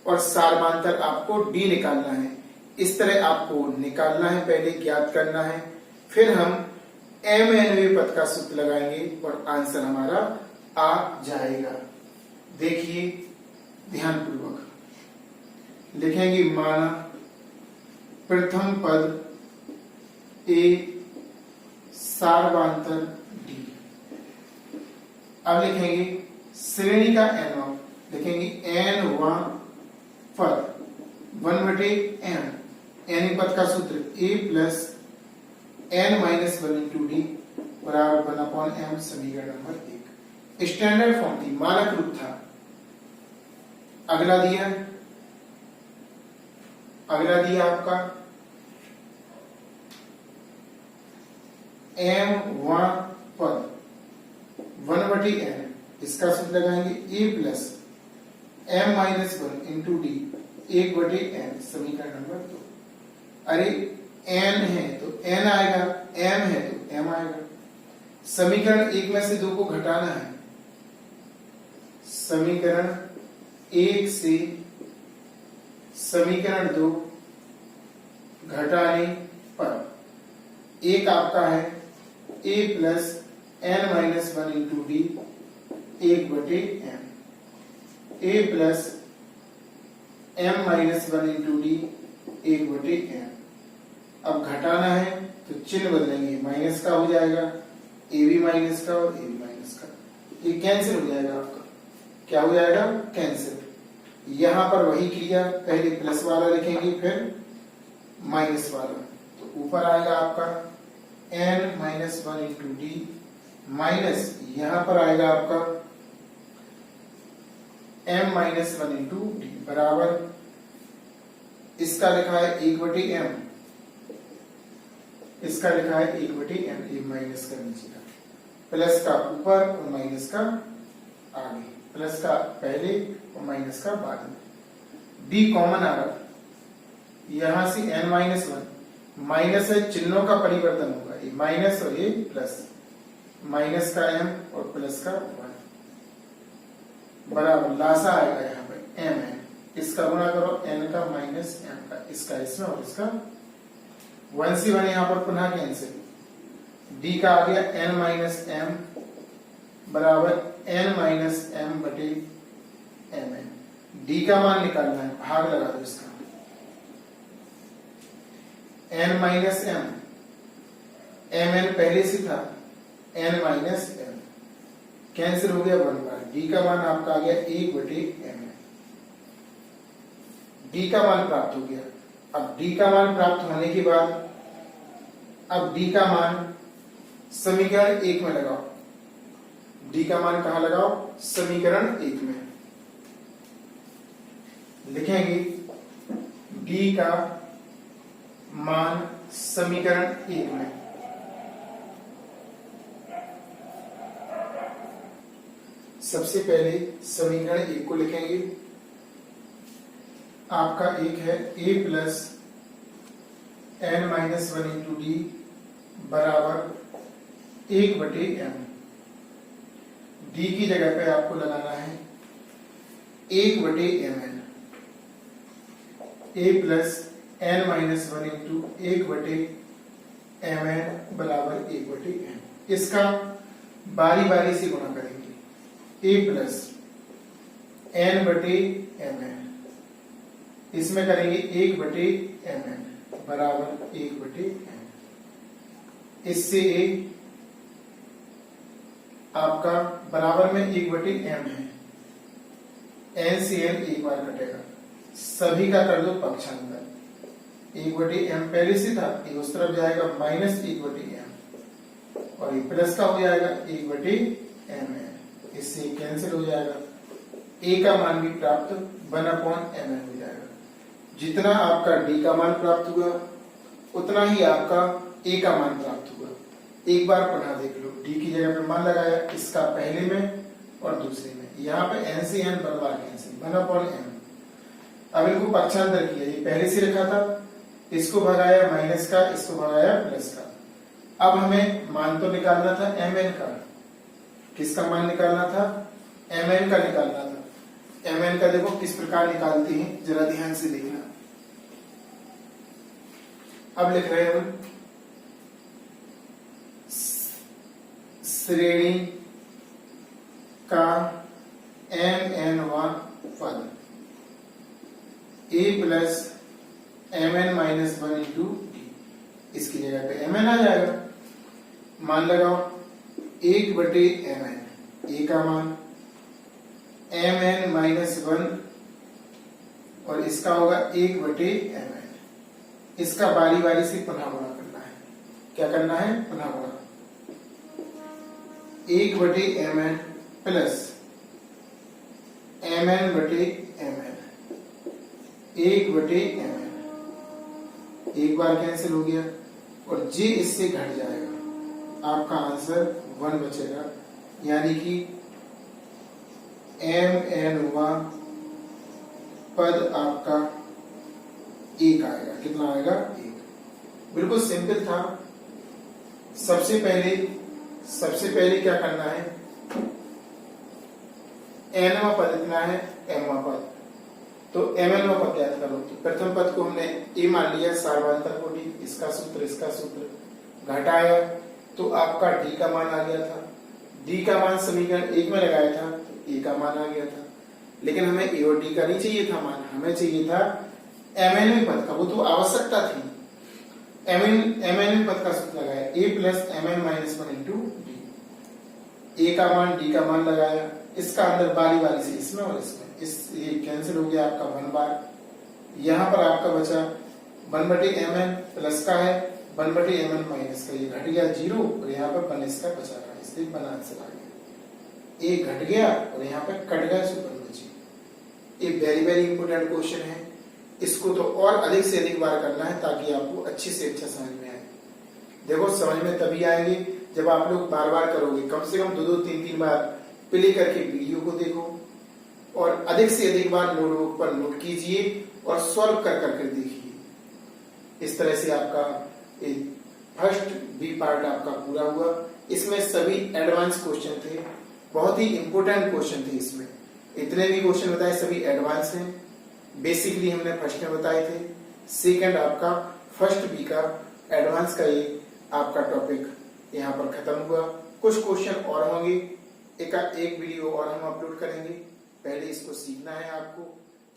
और सारवांतर आपको d निकालना है। इस तरह आपको निकालना है, पहले ज्ञात करना है, फिर हम mnवें पद का सूत्र लगाएंगे और आंसर हमारा आ जाएगा। देखिए ध्यानपूर्वक लिखेंगे, माना प्रथम पद a सारवांतर d। अब लिखेंगे श्रेणी का n, लिखेंगे nवां पद 1/m, n पद का सूत्र a plus n minus 1 into d बराबर 1/m, समीकरण नंबर 1। स्टैंडर्ड फॉर्म थी, मानक रूप था। अगला दिया आपका mवां पद 1/n, इसका सूत्र लगाएंगे a plus m minus 1 into D 1/n, समीकरण नंबर 2। अरे n है तो n आएगा, m है तो m आएगा। समीकरण 1 में से 2 को घटाना है। समीकरण 1 से समीकरण 2 घटाने पर एक आपका है a plus n minus 1 into D 1/m, a plus m minus 1 into D 1/m। अब घटाना है तो चिन्ह बदलेंगे, माइनस का हो जाएगा, a भी माइनस का और a भी माइनस का, ये कैंसिल हो जाएगा आपका। क्या हो जाएगा, कैंसिल। यहां पर वही क्रिया, पहले प्लस वाला लिखेंगे फिर माइनस वाला, तो ऊपर आएगा आपका n minus 1 into D minus, यहां पर आएगा आपका m माइनस 1 इंटू डी बराबर, इसका लिखा है 1/m, इसका लिखा है 1/m, ये माइनस का नीचे का, प्लस का ऊपर और माइनस का आगे, प्लस का पहले और माइनस का बाद में। d कॉमन आ रहा, यहां से n माइनस 1, माइनस है, चिन्हों का परिवर्तन होगा, ये माइनस और ये प्लस, माइनस का m और प्लस का 1 बराबर, लासा आएगा यहाँ पे mn, इसका गुणा करो n का माइनस m का, इसका इसमें और इसका 1 से 1 यहाँ पर पुनः कैंसिल, d का आ गया n माइनस m बराबर n माइनस m बटे mn। d का मान निकालना है, भाग लगा दो इसका, n माइनस m, mn पहले से था, n माइनस m कैंसिल हो गया 1 बार, d का मान आपका आ गया 1/mn। d का मान प्राप्त हो गया। अब d का मान प्राप्त होने के बाद अब d का मान समीकरण 1 में लगाओ। d का मान कहां लगाओ, समीकरण 1 में लिखेंगे d का मान समीकरण 1 में, सबसे पहले समीकरण 1 को लिखेंगे। आपका एक है a plus n minus 1 into d बराबर 1/m। डी की जगह पे आपको लगाना है 1/mn, a plus n minus 1 into 1/mn बराबर 1/m। इसका बारी बारी से गुणा करेंगे, a प्लस n/mn, इसमें करेंगे 1/mn बराबर 1/m। इससे a आपका बराबर में 1/m है, n से n एक बार कटेगा, सभी का कर दो पक्षांतर, 1/m पहले से था, ये उस तरफ जाएगा माइनस 1/m और ये प्लस का हो जाएगा 1/mn, इससे कैंसिल हो जाएगा, ए का मान भी प्राप्त 1/mn हो जाएगा। जितना आपका डी का मान प्राप्त हुआ उतना ही आपका ए का मान प्राप्त हुआ। एक बार पुनः देख लो, डी की जगह पे मान लगाया, इसका पहले में और दूसरे में, यहाँ पे n से n बार कैंसिल 1/m। अब इनको पक्षांतर किया, ये पहले से रखा था, इसको भगाया माइनस का, इसको भगाया प्लस का। अब हमें मान तो निकालना था mn का। किसका मान निकालना था? mn का निकालना था। mn का देखो किस प्रकार निकालते हैं, जरा ध्यान से देखना। अब लिख रहे हैं हम श्रेणी का mn पद a plus mn-1 into D, इसकी जगह पे mn आ जाएगा। मान लगाओ 1/mn, a का मान mn-1 और इसका होगा 1/mn। इसका बारी बारी से पुनः गुणा करना है। क्या करना है? पुनः गुणा। 1/mn प्लस mn/mn, 1/mn, एक बार कैंसिल हो गया और j इससे घट जाएगा। आपका आंसर 1 बचेगा, यानी कि mn पद आपका 1 आएगा। कितना आएगा? 1। बिल्कुल सिंपल था। सबसे पहले क्या करना है? nवां पद इतना है, mवां पद, तो mnवां पद ज्ञात करो। तो प्रथम पद को हमने a मान लिया, सार्वधातुक कोटि, इसका सूत्र घटाया तो आपका d का मान आ गया था। d का मान समीकरण 1 में लगाया था तो a का मान आ गया था, लेकिन हमें a और d का नहीं चाहिए था मान, हमें चाहिए था mnवें पद का। वो तो आवश्यकता थी। mnवें पद का सूत्र लगाया, a plus mn-1 into D. a का मान d का मान लगाया, इसका अंदर बारी बारी से इसमें और इसमें, ये कैंसिल हो गया आपका 1 बार। यहाँ पर आपका बचा 1/mn प्लस का है, 1/mn माइनस का, ये घट गया 0 और यहाँ पर 1 इसका बचा रहा, इसलिए 1 आंसर आ गया। ए घट गया और यहाँ पे कट गया, सो 1 बची। ये वेरी वेरी इंपोर्टेंट क्वेश्चन है। इसको तो और अधिक से अधिक बार करना है ताकि आपको अच्छी से अच्छा समझ में आए। देखो समझ में तभी आएंगे जब आप लोग बार बार करोगे, कम से कम 2-2, 3-3 बार प्ले करके वीडियो को देखो और अधिक से अधिक बार नोटबुक पर नोट कीजिए और सॉल्व कर देखिए। इस तरह से आपका फर्स्ट बी पार्ट आपका पूरा हुआ। इसमें सभी एडवांस क्वेश्चन थे, बहुत ही इंपोर्टेंट क्वेश्चन थे। इसमें इतने भी क्वेश्चन बताए सभी एडवांस हैं। बेसिकली हमने फर्स्ट में बताए थे, सेकंड आपका फर्स्ट बी का एडवांस का ये आपका टॉपिक यहाँ पर खत्म हुआ। कुछ क्वेश्चन और होंगे, एक वीडियो और हम अपलोड करेंगे। पहले इसको सीखना है आपको,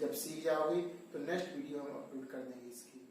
जब सीख जाओगे तो नेक्स्ट वीडियो हम अपलोड कर देंगे इसकी।